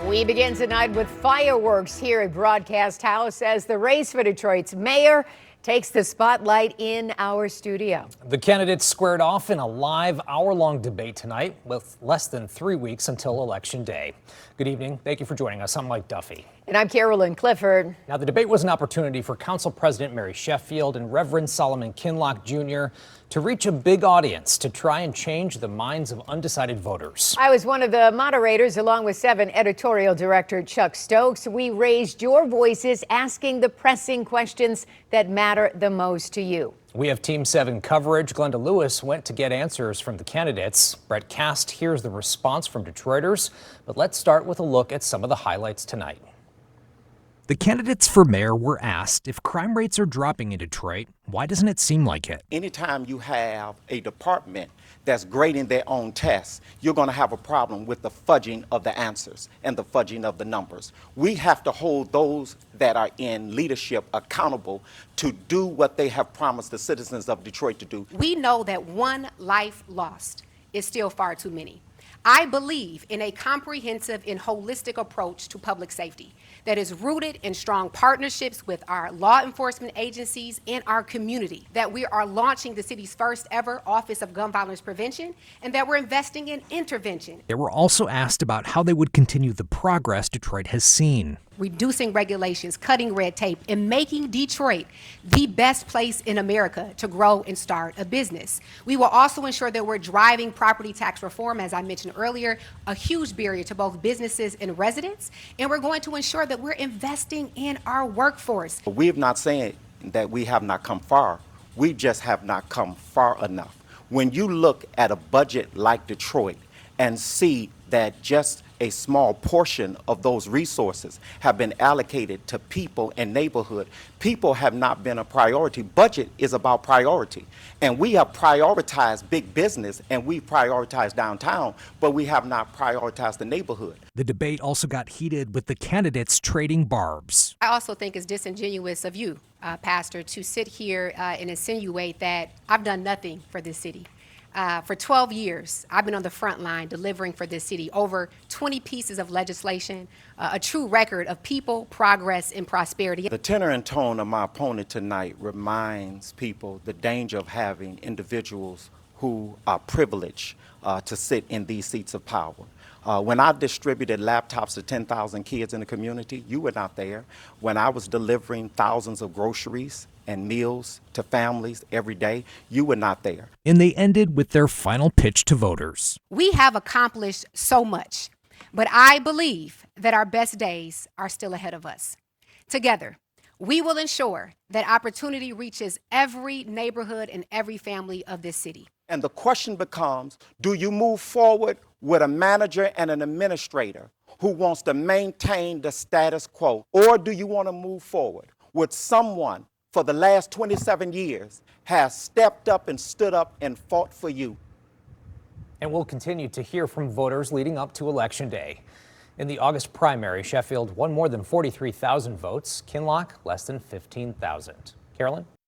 We begin tonight with fireworks here at Broadcast House as the race for Detroit's mayor takes the spotlight in our studio. The candidates squared off in a live hour-long debate tonight with less than 3 weeks until Election Day. Good evening. Thank you for joining us. I'm Mike Duffy. And I'm Carolyn Clifford. Now, the debate was an opportunity for Council President Mary Sheffield and Reverend Solomon Kinloch Jr. to reach a big audience to try and change the minds of undecided voters. I was one of the moderators along with 7 editorial director Chuck Stokes. We raised your voices asking the pressing questions that matter the most to you. We have Team 7 coverage. Glenda Lewis went to get answers from the candidates. Brett Cast hears the response from Detroiters. But let's start with a look at some of the highlights tonight. The candidates for mayor were asked if crime rates are dropping in Detroit. Why doesn't it seem like it? Anytime you have a department that's grading their own tests, you're going to have a problem with the fudging of the answers and the fudging of the numbers. We have to hold those that are in leadership accountable to do what they have promised the citizens of Detroit to do. We know that one life lost is still far too many. I believe in a comprehensive and holistic approach to public safety that is rooted in strong partnerships with our law enforcement agencies and our community, that we are launching the city's first ever Office of Gun Violence Prevention, and that we're investing in intervention. They were also asked about how they would continue the progress Detroit has seen. Reducing regulations, cutting red tape, and making Detroit the best place in America to grow and start a business. We will also ensure that we're driving property tax reform, as I mentioned earlier, a huge barrier to both businesses and residents. And we're going to ensure that we're investing in our workforce. We have not said that we have not come far. We just have not come far enough. When you look at a budget like Detroit and see that just a small portion of those resources have been allocated to people and neighborhood. People have not been a priority. Budget is about priority. And we have prioritized big business and we prioritized downtown, but we have not prioritized the neighborhood. The debate also got heated with the candidates trading barbs. I also think it's disingenuous of you, Pastor, to sit here and insinuate that I've done nothing for this city. For 12 years, I've been on the front line delivering for this city over 20 pieces of legislation, a true record of people, progress, and prosperity. The tenor and tone of my opponent tonight reminds people the danger of having individuals who are privileged to sit in these seats of power. When I distributed laptops to 10,000 kids in the community, you were not there. When I was delivering thousands of groceries and meals to families every day, you were not there. And they ended with their final pitch to voters. We have accomplished so much, but I believe that our best days are still ahead of us. Together, we will ensure that opportunity reaches every neighborhood and every family of this city. And the question becomes, do you move forward with a manager and an administrator who wants to maintain the status quo? Or do you want to move forward with someone for the last 27 years has stepped up and stood up and fought for you? And we'll continue to hear from voters leading up to Election Day. In the August primary, Sheffield won more than 43,000 votes, Kinloch less than 15,000. Carolyn?